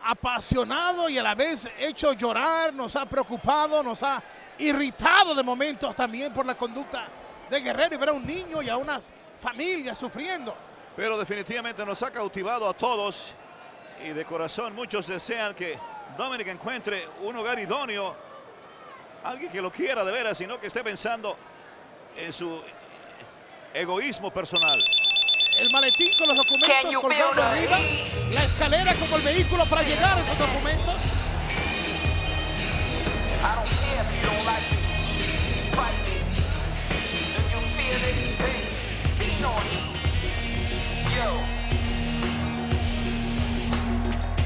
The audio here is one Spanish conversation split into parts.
apasionado y a la vez hecho llorar, nos ha preocupado, nos ha irritado de momentos también por la conducta de Guerrero y ver a un niño y a unas familias sufriendo. Pero definitivamente nos ha cautivado a todos y de corazón muchos desean que Dominic encuentre un hogar idóneo, alguien que lo quiera de veras y no que esté pensando en su egoísmo personal. El maletín con los documentos colgando arriba, la escalera como el vehículo para llegar a esos documentos.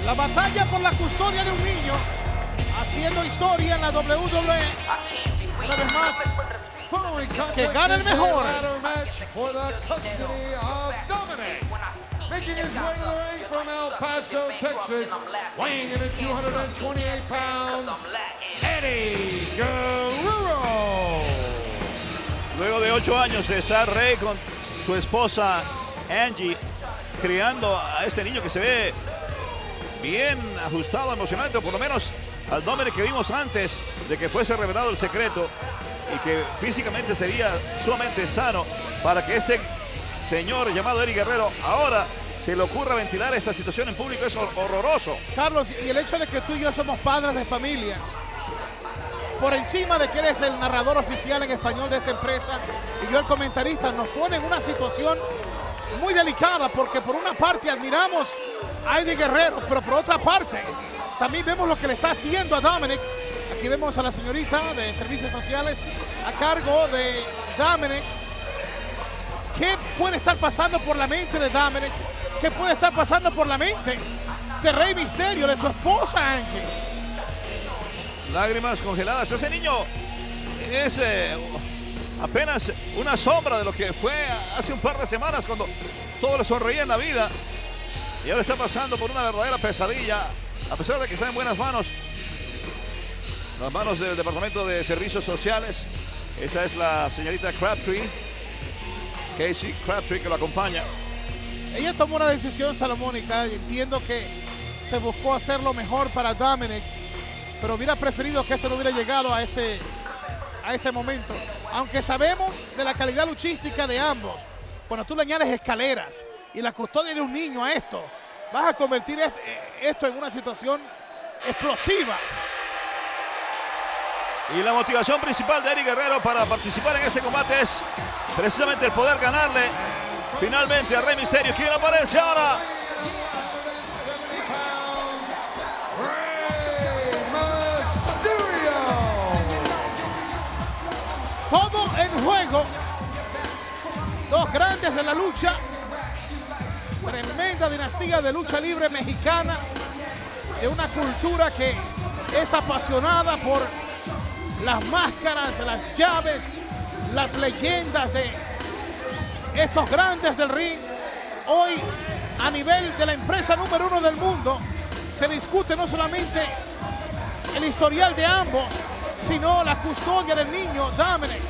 La batalla por la custodia de un niño, haciendo historia en la WWE. Una vez más, que gane el mejor. Making his way to the ring from El Paso, Texas, weighing in at 228 pounds, Eddie Guerrero. Luego de 8 años de estar Rey con su esposa Angie, criando a este niño que se ve bien ajustado emocionalmente, o por lo menos al Dominic que vimos antes de que fuese revelado el secreto y que físicamente sería sumamente sano, para que este señor llamado Eddie Guerrero ahora se le ocurra ventilar esta situación en público es horroroso. Carlos, y el hecho de que tú y yo somos padres de familia, por encima de que eres el narrador oficial en español de esta empresa y yo el comentarista, nos pone en una situación muy delicada, porque por una parte admiramos a Eddie Guerrero, pero por otra parte también vemos lo que le está haciendo a Dominic. Aquí vemos a la señorita de Servicios Sociales a cargo de Dominic. ¿Qué puede estar pasando por la mente de Dominic? ¿Qué puede estar pasando por la mente de Rey Mysterio, de su esposa Angie? Lágrimas congeladas. Ese niño es apenas una sombra de lo que fue hace un par de semanas cuando todo le sonreía en la vida. Y ahora está pasando por una verdadera pesadilla, a pesar de que está en buenas manos. Las manos del Departamento de Servicios Sociales. Esa es la señorita Crabtree, Casey Crabtree, que lo acompaña. Ella tomó una decisión salomónica y entiendo que se buscó hacer lo mejor para Dominic, pero hubiera preferido que esto no hubiera llegado a este momento. Aunque sabemos de la calidad luchística de ambos, cuando tú le añades escaleras y la custodia de un niño a esto, vas a convertir esto en una situación explosiva. Y la motivación principal de Eddie Guerrero para participar en este combate es precisamente el poder ganarle finalmente a Rey Mysterio. ¿Quién aparece ahora? Todo en juego. Dos grandes de la lucha. Tremenda dinastía de lucha libre mexicana, de una cultura que es apasionada por las máscaras, las llaves, las leyendas de estos grandes del ring. Hoy, a nivel de la empresa número 1 del mundo, se discute no solamente el historial de ambos, sino la custodia del niño Dominic.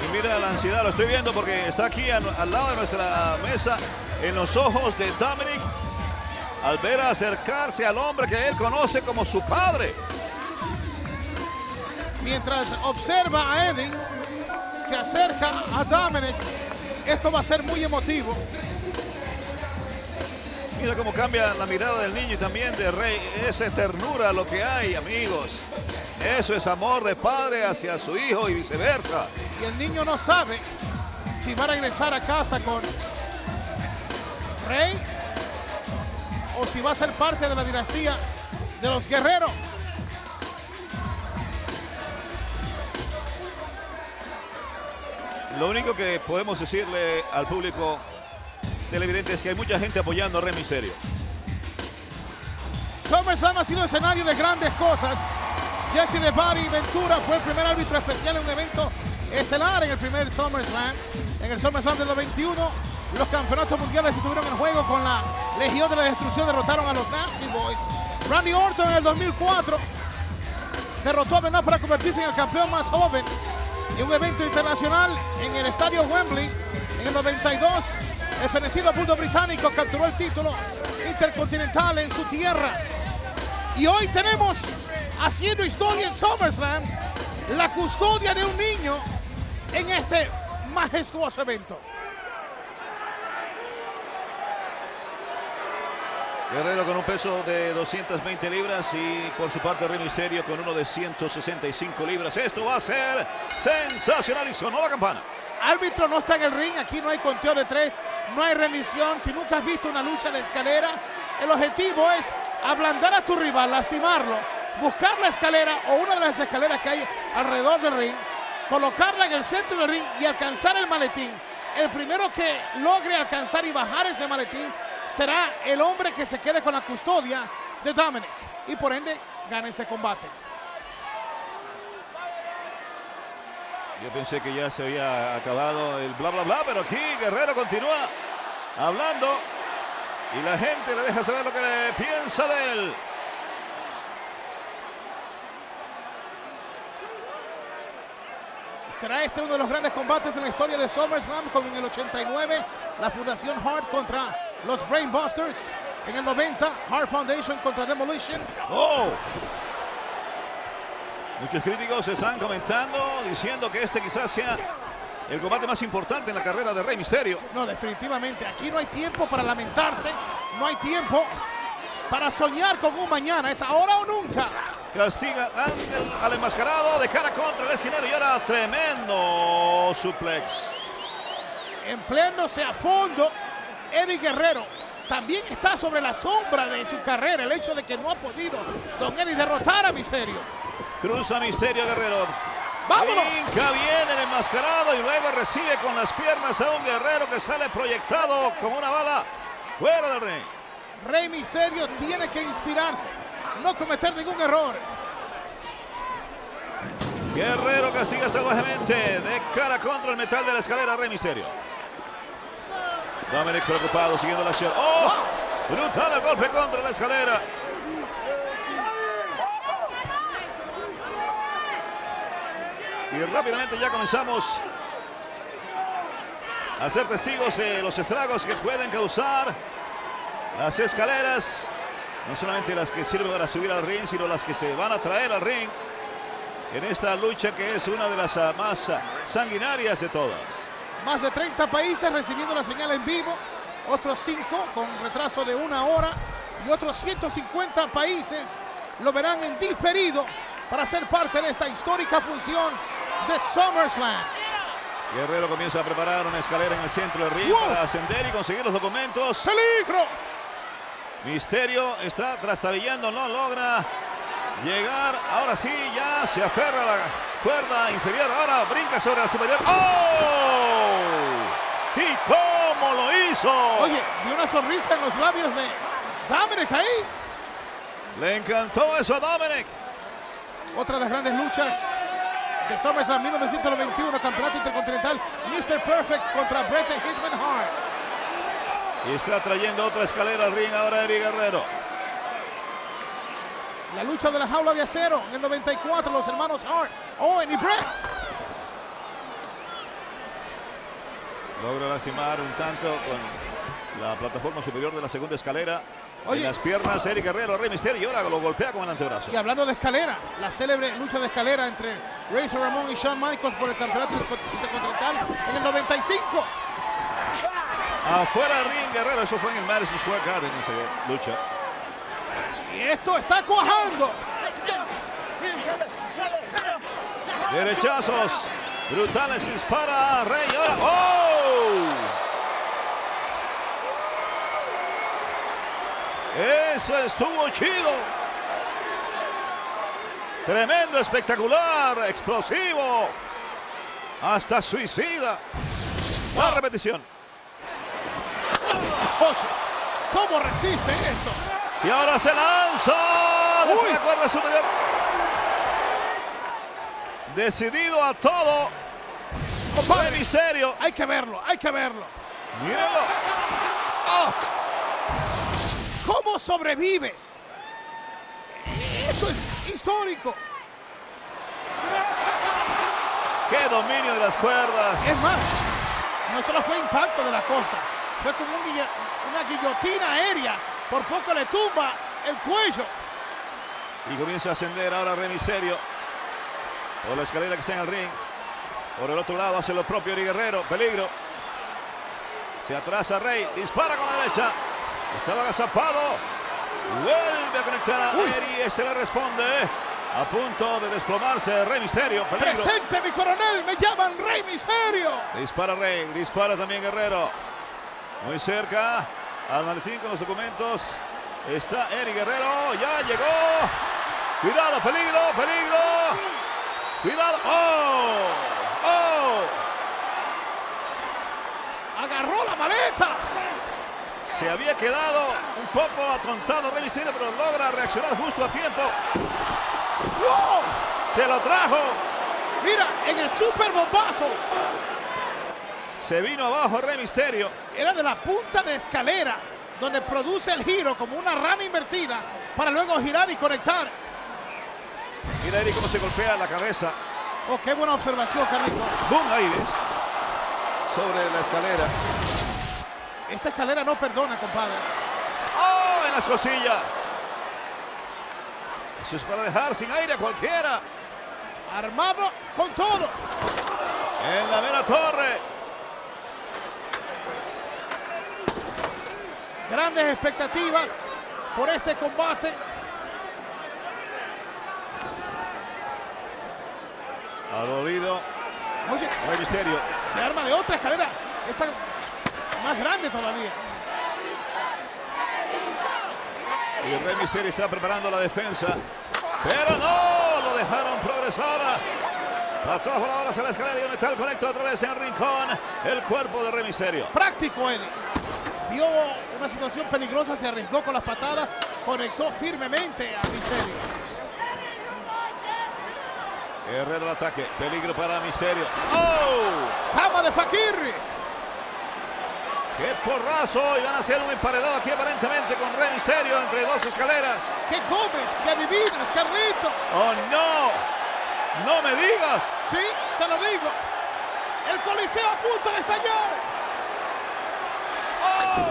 Y mira la ansiedad, lo estoy viendo porque está aquí al lado de nuestra mesa, en los ojos de Dominic, al ver acercarse al hombre que él conoce como su padre. Mientras observa a Eddie, se acerca a Dominic. Esto va a ser muy emotivo. Mira cómo cambia la mirada del niño y también de Rey. Esa ternura lo que hay, amigos. Eso es amor de padre hacia su hijo y viceversa. Y el niño no sabe si va a regresar a casa con Rey o si va a ser parte de la dinastía de los Guerreros. Lo único que podemos decirle al público televidente es que hay mucha gente apoyando a Rey Mysterio. SummerSlam ha sido escenario de grandes cosas. Jesse The Body Ventura fue el primer árbitro especial en un evento estelar en el primer SummerSlam. En el SummerSlam del 91, los campeonatos mundiales estuvieron en juego con la Legión de la Destrucción. Derrotaron a los Nasty Boys. Randy Orton en el 2004 derrotó a Benoit para convertirse en el campeón más joven. Y un evento internacional en el estadio Wembley en el 92. El fenecido bulldog británico capturó el título intercontinental en su tierra. Y hoy tenemos, haciendo historia en SummerSlam, la custodia de un niño en este majestuoso evento. Guerrero con un peso de 220 libras y por su parte Rey Mysterio con uno de 165 libras. Esto va a ser sensacional y sonó la campana. Árbitro no está en el ring, aquí no hay conteo de 3, no hay rendición. Si nunca has visto una lucha de escalera, el objetivo es ablandar a tu rival, lastimarlo, buscar la escalera o una de las escaleras que hay alrededor del ring, colocarla en el centro del ring y alcanzar el maletín. El primero que logre alcanzar y bajar ese maletín será el hombre que se quede con la custodia de Dominic y por ende gana este combate. Yo pensé que ya se había acabado el bla bla bla, pero aquí Guerrero continúa hablando y la gente le deja saber lo que le piensa de él. Será este uno de los grandes combates en la historia de SummerSlam, como en el 89 la Fundación Hart contra los Brainbusters, en el 90 Hart Foundation contra Demolition. ¡Oh! Muchos críticos están comentando, diciendo que este quizás sea el combate más importante en la carrera de Rey Mysterio. No, definitivamente, aquí no hay tiempo para lamentarse, no hay tiempo para soñar con un mañana, es ahora o nunca. Castiga al enmascarado de cara contra el esquinero y ahora tremendo suplex. Empleándose a fondo, Eddie Guerrero también está sobre la sombra de su carrera, el hecho de que no ha podido Don Eddie derrotar a Mysterio. Cruza Mysterio Guerrero. ¡Vámonos! Brinca bien el enmascarado y luego recibe con las piernas a un Guerrero que sale proyectado como una bala fuera del ring. Rey Mysterio tiene que inspirarse, no cometer ningún error. Guerrero castiga salvajemente de cara contra el metal de la escalera Rey Mysterio. Dominic preocupado siguiendo la acción. ¡Oh! Brutal el golpe contra la escalera. Y rápidamente ya comenzamos a ser testigos de los estragos que pueden causar las escaleras. No solamente las que sirven para subir al ring, sino las que se van a traer al ring en esta lucha que es una de las más sanguinarias de todas. Más de 30 países recibiendo la señal en vivo, otros 5 con retraso de 1 hora y otros 150 países lo verán en diferido para ser parte de esta histórica función de SummerSlam. Guerrero comienza a preparar una escalera en el centro del ring para ascender y conseguir los documentos. ¡Peligro! Mysterio está trastabillando, no logra llegar. Ahora sí, ya se aferra a la cuerda inferior. Ahora brinca sobre la superior. ¡Oh! ¿Y cómo lo hizo? Oye, vi una sonrisa en los labios de Dominic ahí. Le encantó eso a Dominic. Otra de las grandes luchas de SummerSlam 1991, campeonato intercontinental, Mr. Perfect contra Bret Hitman Hart. Y está trayendo otra escalera al ring ahora Eddie Guerrero. La lucha de la jaula de acero en el 94, los hermanos Hart, Owen y Bret. Logra lastimar un tanto con la plataforma superior de la segunda escalera. Oye, en las piernas Eddie Guerrero, Rey Mysterio, y ahora lo golpea con el antebrazo. Y hablando de escalera, la célebre lucha de escalera entre Razor Ramon y Shawn Michaels por el campeonato intercontinental en el 95. Afuera del ring, Guerrero, eso fue en el Madison Square Garden, esa lucha. Y esto está cuajando. Derechazos brutales, dispara Rey, ahora ¡oh! Eso estuvo chido. Tremendo, espectacular, explosivo. Hasta suicida. Una repetición. Oye, ¿cómo resiste eso? Y ahora se lanza desde la cuerda superior. Decidido a todo. Compadre, Rey Mysterio. hay que verlo, hay que verlo. Mírenlo. ¡Oh! ¿Cómo sobrevives? Esto es histórico. ¡Qué dominio de las cuerdas! Es más, no solo fue impacto de la costa, Fue como una guillotina aérea. Por poco le tumba el cuello. Y comienza a ascender ahora Rey Mysterio por la escalera que está en el ring. Por el otro lado hace lo propio Eddie Guerrero. Peligro. Se atrasa Rey. Dispara con la derecha. Estaba agazapado. Vuelve a conectar a Eddie. Este le responde. A punto de desplomarse Rey Mysterio. Peligro. Presente mi coronel. Me llaman Rey Mysterio. Dispara Rey. Dispara también Guerrero. Muy cerca al maletín con los documentos. Está Eddie Guerrero. Ya llegó. Cuidado. Peligro. Peligro. Cuidado. ¡Oh! ¡Oh! Agarró la maleta. Se había quedado un poco atontado Rey Mysterio, pero logra reaccionar justo a tiempo. ¡Wow! Se lo trajo. Mira, en el super bombazo. Se vino abajo Rey Mysterio. Era de la punta de escalera, donde produce el giro como una rana invertida, para luego girar y conectar. Mira Eddie cómo se golpea la cabeza. Oh, qué buena observación, Carlito. ¡Bum! Ahí ves. Sobre la escalera. Esta escalera no perdona, compadre. ¡Oh! En las costillas. Eso es para dejar sin aire a cualquiera. Armado con todo. En la mera torre. Grandes expectativas por este combate. Adorido Oye, Rey Mysterio. se arma de otra escalera. Esta más grande todavía. Y Rey Mysterio está preparando la defensa. Pero no, lo dejaron progresar. A todas voladoras en la escalera y el metal conecta otra vez en el rincón. El cuerpo de Rey Mysterio. Práctico él. Vio una situación peligrosa, se arriesgó con las patadas, conectó firmemente a Mysterio. Guerrero al ataque. Peligro para Mysterio. ¡Oh! Cama de Fakir. ¡Qué porrazo! Y van a hacer un emparedado aquí aparentemente con Rey Mysterio entre dos escaleras. ¡Qué comes! ¡Qué adivinas, Carlito! ¡Oh, no! ¡No me digas! Sí, te lo digo. El Coliseo a punto de estallar. ¡Oh!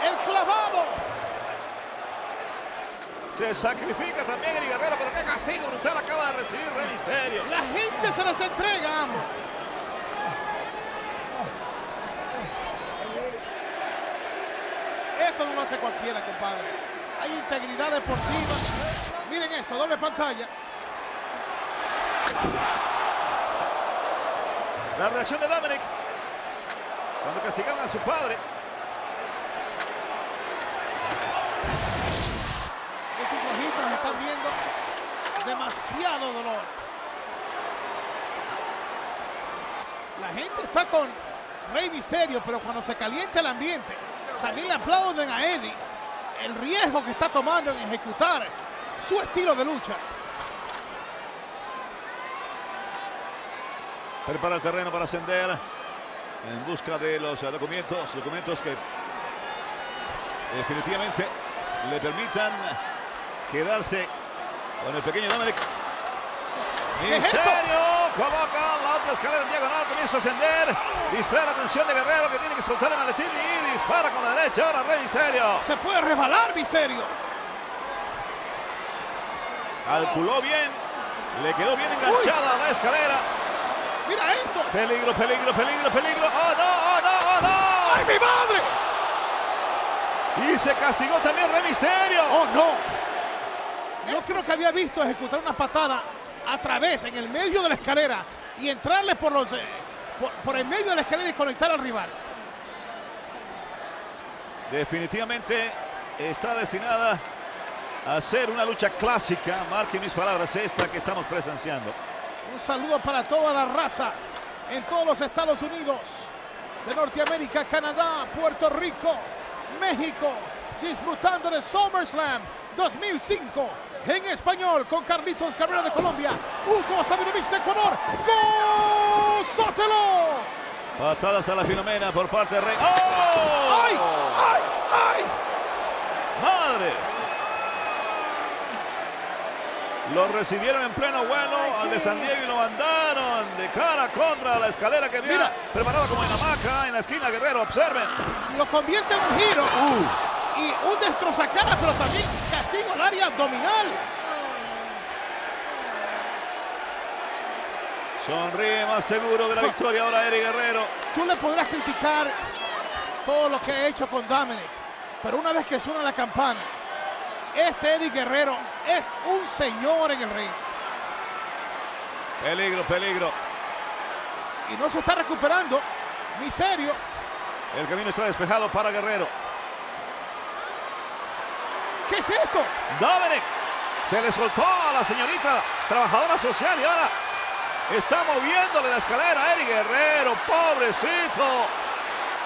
El clavado. Se sacrifica también Eddie Guerrero, pero qué castigo brutal acaba de recibir Rey Mysterio. La gente se les entrega a ambos. Esto no lo hace cualquiera, compadre. Hay integridad deportiva. Miren esto, doble pantalla. La reacción de Dominic cuando castigaban a su padre. Esos ojitos están viendo demasiado dolor. La gente está con Rey Mysterio, pero cuando se calienta el ambiente, también le aplauden a Eddie el riesgo que está tomando en ejecutar su estilo de lucha. Prepara el terreno para ascender en busca de los documentos que definitivamente le permitan quedarse con el pequeño Dominic. Mysterio coloca la otra escalera en diagonal, comienza a ascender, distrae la atención de Guerrero que tiene que soltar el maletín y dispara con la derecha. Ahora Rey Mysterio. Se puede resbalar Mysterio. Calculó bien, le quedó bien enganchada a la escalera. Mira esto. Peligro, peligro, peligro, peligro. ¡Oh, no, oh, no, oh, no! ¡Ay, mi madre! Y se castigó también Rey Mysterio. ¡Oh, no! Yo creo que había visto ejecutar una patada a través, en el medio de la escalera, y entrarle por el medio de la escalera y conectar al rival. Definitivamente está destinada a ser una lucha clásica. Marquen mis palabras, esta que estamos presenciando. Un saludo para toda la raza en todos los Estados Unidos de Norteamérica, Canadá, Puerto Rico, México, disfrutando de SummerSlam 2005 en español con Carlitos Cabrera de Colombia, Hugo Sabinovich de Ecuador. ¡Gózatelo! Patadas a la Filomena por parte de Rey. ¡Oh! ¡Ay! ¡Ay! ¡Ay! ¡Madre! Lo recibieron en pleno vuelo al de San Diego y lo mandaron de cara contra la escalera que había preparado como en hamaca en la esquina. Guerrero, observen. Lo convierte en un giro y un destrozacaras, pero también castigo al área abdominal. Sonríe más seguro de la victoria ahora Eddie Guerrero. Tú le podrás criticar todo lo que ha hecho con Dominic, pero una vez que suena la campana, este Eddie Guerrero es un señor en el ring. Peligro, peligro. Y no se está recuperando. Misterio. El camino está despejado para Guerrero. ¿Qué es esto? Dominic se le soltó a la señorita trabajadora social y ahora está moviéndole la escalera a Eddie Guerrero. Pobrecito.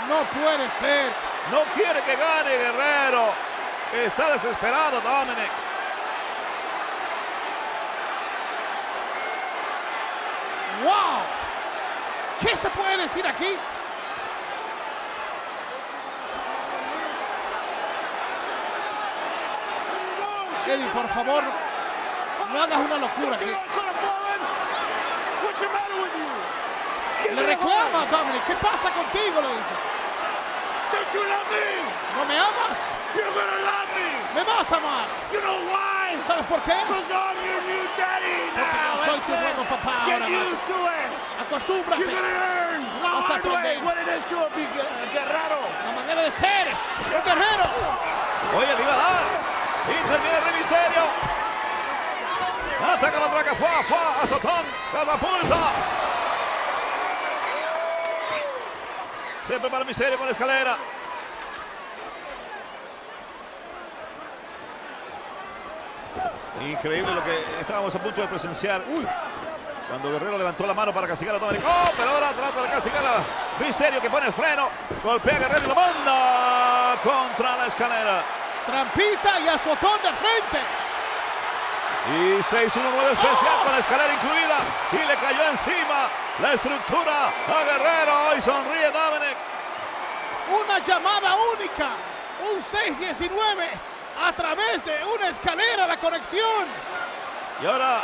No puede ser. No quiere que gane Guerrero. Está desesperado Dominic. ¡Wow! ¿Qué se puede decir aquí? Eddie, por favor, no hagas una locura aquí. Le reclama a Dominic. ¿Qué pasa contigo? Le dice. ¿No me amas? ¿Me vas a amar? ¿Sabes por qué? Porque yo soy su nuevo papá ahora, macho. Acostúmbrate. Vas a aprender. La manera de ser. Un guerrero. Oye, le iba a dar. Interviene Rey Misterio. Ataca la traca. Fua, azotón. Catapulta. Se prepara Misterio con la escalera. Increíble lo que estábamos a punto de presenciar. Cuando Guerrero levantó la mano para castigar a Dominic. ¡Oh! Pero ahora trata de castigar a Misterio, que pone el freno. Golpea a Guerrero y lo manda contra la escalera. Trampita y azotón de frente. Y 619 especial con la escalera incluida. Y le cayó encima la estructura a Guerrero. Y sonríe Dominic. Una llamada única. Un 619 a través de una escalera, la conexión. Y ahora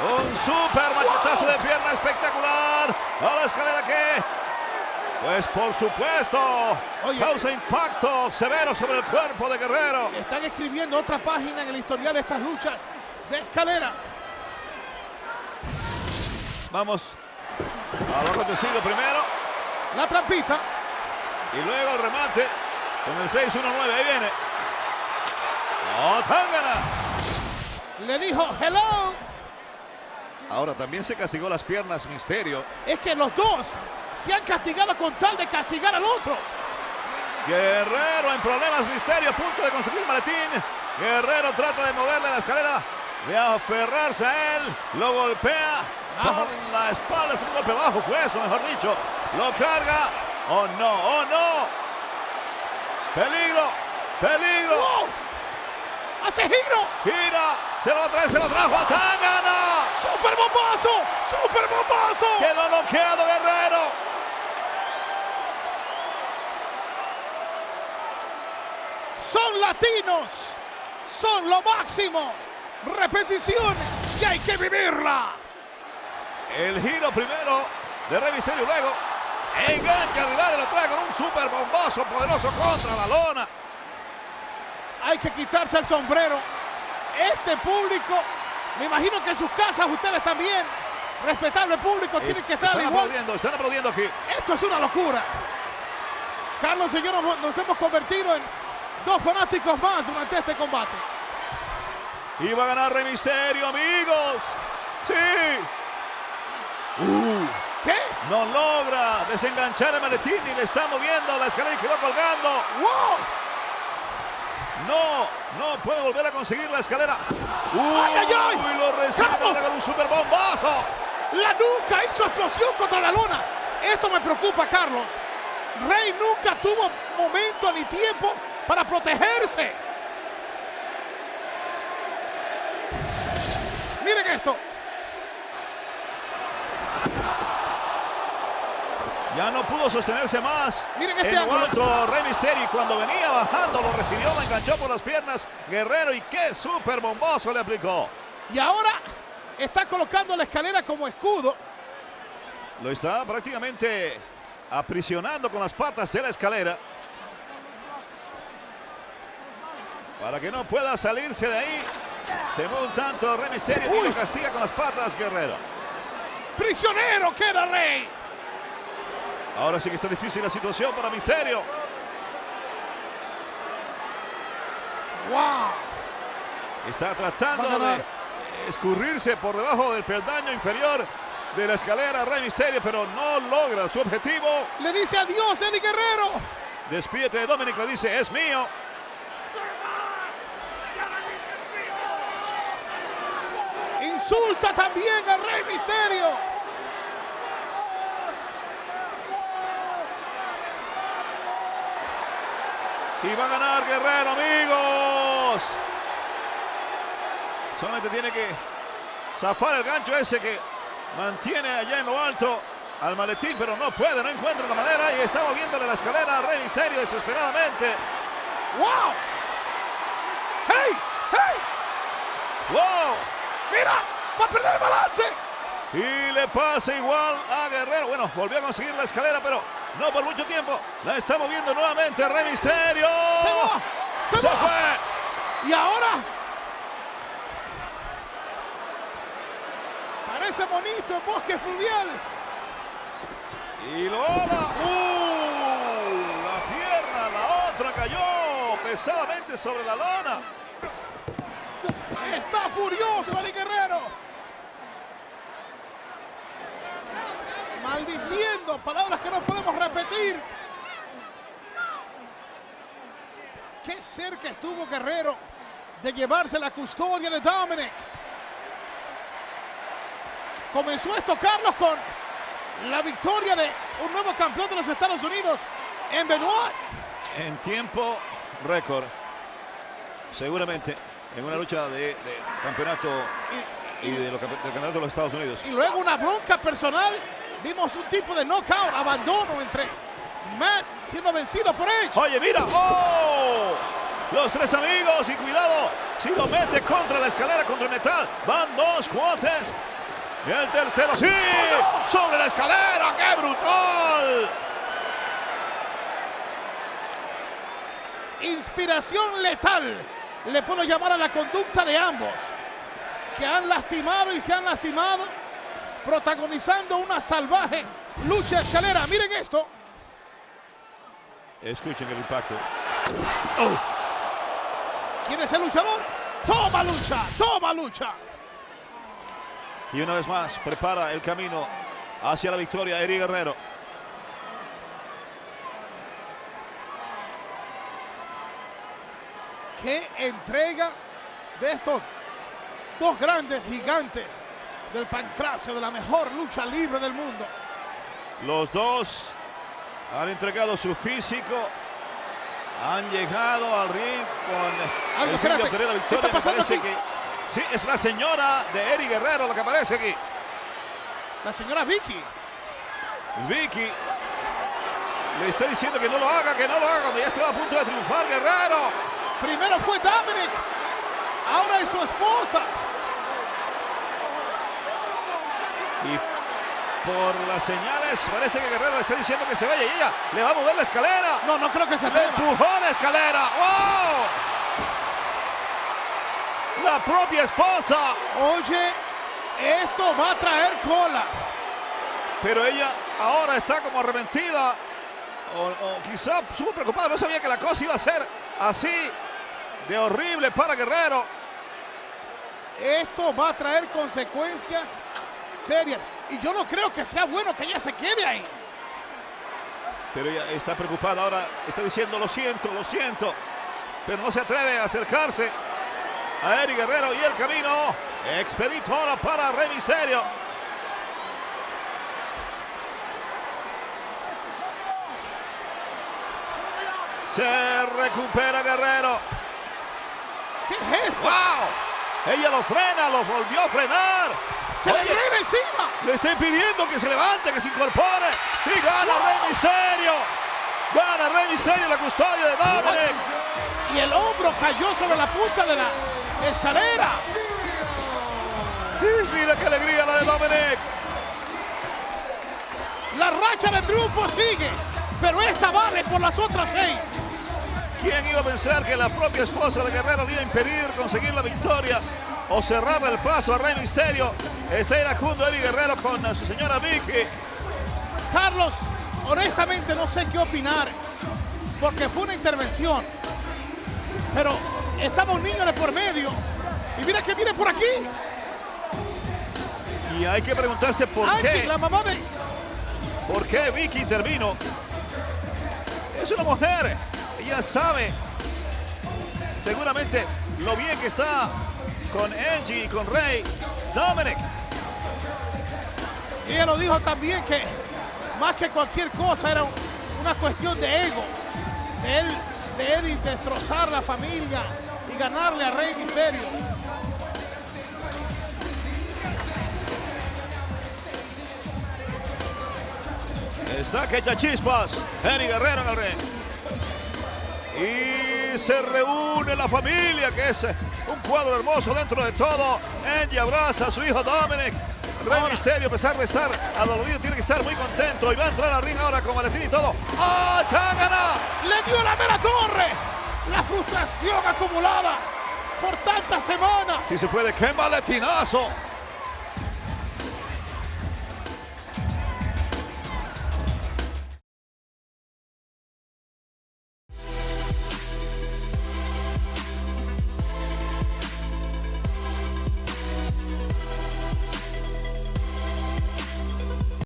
un super machetazo de pierna espectacular a la escalera que, pues por supuesto, causa impacto severo sobre el cuerpo de Guerrero. Están escribiendo otra página en el historial de estas luchas de escalera. Vamos a lo acontecido primero. La trampita. Y luego el remate con el 619. Ahí viene. ¡Oh, Tangana! Le dijo hello. Ahora también se castigó las piernas Misterio. Es que los dos se han castigado con tal de castigar al otro. Guerrero en problemas, Misterio a punto de conseguir maletín. Guerrero trata de moverle la escalera, de aferrarse a él. Lo golpea por la espalda. Es un golpe bajo, fue eso, mejor dicho. Lo carga. ¡Oh, no! ¡Oh, no! ¡Peligro! ¡Peligro! ¡Wow! ¡Hace giro! ¡Gira! ¡Se lo trae, se lo trajo a Tangana! ¡Super bombazo! ¡Super bombazo! ¡Quedó noqueado Guerrero! Son latinos. Son lo máximo. Repetición y hay que vivirla. El giro primero de Rey Misterio, luego engancha al rival y lo trae con un super bombazo poderoso contra la lona. Hay que quitarse el sombrero. Este público, me imagino que en sus casas ustedes también, respetable público, tienen que estar al igual. Están aplaudiendo aquí. Esto es una locura. Carlos y yo nos hemos convertido en dos fanáticos más durante este combate. Y va a ganar Rey Misterio, amigos. Sí. ¿Qué? No logra desenganchar el maletín y le está moviendo la escalera y quedó colgando. ¡Wow! No puede volver a conseguir la escalera. ¡Ay! Y lo recibe con un super bombazo. La nuca hizo explosión contra la lona. Esto me preocupa, Carlos. Rey nunca tuvo momento ni tiempo para protegerse. Miren esto. Ya no pudo sostenerse más. Miren este en lo ángulo. alto Rey Misterio, y cuando venía bajando lo recibió, lo enganchó por las piernas Guerrero y qué super bombazo le aplicó. Y ahora está colocando la escalera como escudo. Lo está prácticamente aprisionando con las patas de la escalera para que no pueda salirse de ahí. Se mueve un tanto Rey Mysterio y lo castiga con las patas Guerrero. Prisionero que era Rey. Ahora sí que está difícil la situación para Mysterio. Wow. Está tratando de escurrirse por debajo del peldaño inferior de la escalera Rey Mysterio, pero no logra su objetivo. Le dice adiós Eddie Guerrero. Despídete de Dominic, le dice, es mío. Insulta también a Rey Mysterio. Y va a ganar Guerrero, amigos. Solamente tiene que zafar el gancho ese que mantiene allá en lo alto al maletín, pero no puede, no encuentra la manera y está moviéndole la escalera a Rey Mysterio desesperadamente. ¡Wow! ¡Hey! ¡Hey! ¡Wow! ¡Mira! ¡Va a perder el balance! Y le pasa igual a Guerrero. Bueno, volvió a conseguir la escalera, pero no por mucho tiempo. La está moviendo nuevamente Rey Mysterio. ¡Se va! ¡Se va! Fue! Y ahora parece bonito el bosque fluvial. Y lo ala. La pierna, la otra cayó pesadamente sobre la lona. Está furioso Eddie Guerrero. Maldiciendo, palabras que no podemos repetir. Qué cerca estuvo Guerrero de llevarse la custodia de Dominic. Comenzó esto, Carlos, con la victoria de un nuevo campeón de los Estados Unidos en Benoit. En tiempo récord, seguramente, en una lucha de campeonato del campeonato de los Estados Unidos. Y luego una bronca personal. Vimos un tipo de knockout, abandono entre Matt siendo vencido por Edge. Oye, mira, ¡oh! Los tres amigos y cuidado si lo mete contra la escalera, contra el metal. Van dos cuates. Y el tercero, ¡sí! ¡Sobre la escalera! ¡Qué brutal! Inspiración letal. Le puedo llamar a la conducta de ambos, que han lastimado y se han lastimado, protagonizando una salvaje lucha escalera. Miren esto. Escuchen el impacto. Oh. ¿Quién es el luchador? ¡Toma lucha! ¡Toma lucha! Y una vez más prepara el camino hacia la victoria Eddie Guerrero. ¡Qué entrega de estos dos grandes gigantes del pancracio, de la mejor lucha libre del mundo! Los dos han entregado su físico, han llegado al ring con el fin de obtener la victoria. Me parece que sí, es la señora de Eddie Guerrero la que aparece aquí. La señora Vicky. Vicky le está diciendo que no lo haga, cuando ya estaba a punto de triunfar Guerrero. Primero fue Dominic, ahora es su esposa. Y por las señales parece que Guerrero le está diciendo que se vaya y ella le va a mover la escalera. No, no creo que se le empujó la escalera. ¡Wow! La propia esposa. Oye, esto va a traer cola. Pero ella ahora está como arrepentida o quizá súper preocupada. No sabía que la cosa iba a ser así de horrible para Guerrero. Esto va a traer consecuencias serias. Y yo no creo que sea bueno que ella se quede ahí. Pero ella está preocupada ahora. Está diciendo lo siento. Pero no se atreve a acercarse a Eddie Guerrero. Y el camino expedito ahora para Rey Mysterio. Se recupera Guerrero. ¿Qué es esto? ¡Wow! Ella lo frena, lo volvió a frenar. ¡Se le frena encima! Le está impidiendo que se levante, que se incorpore. Y gana Rey Mysterio. Gana Rey Mysterio la custodia de Dominic. Y el hombro cayó sobre la punta de la escalera. Y mira qué alegría la de Dominic. La racha de triunfo sigue, pero esta vale por las otras 6. ¿Quién iba a pensar que la propia esposa de Guerrero le iba a impedir conseguir la victoria o cerrarle el paso a Rey Mysterio? Está iracundo Eddie Guerrero con su señora Vicky. Carlos, honestamente no sé qué opinar, porque fue una intervención, pero estaba un niño de por medio, y mira que viene por aquí. Y hay que preguntarse por Angie, qué. la mamá de... ¿Por qué Vicky intervino? Es una mujer. Ella sabe seguramente lo bien que está con Angie y con Rey. Dominic. Y ella lo dijo también, que más que cualquier cosa era una cuestión de ego, de él y destrozar la familia y ganarle a Rey Mysterio. Está que echa chispas Eddie Guerrero en el ring. Y se reúne la familia, que es un cuadro hermoso dentro de todo. Angie abraza a su hijo Dominic. Rey Mysterio, a pesar de estar adolorido, tiene que estar muy contento. Y va a entrar al ring ahora con maletín y todo. ¡Ah, Tangana! ¡Le dio la mera torre! La frustración acumulada por tantas semanas. Si se puede, ¡qué maletinazo!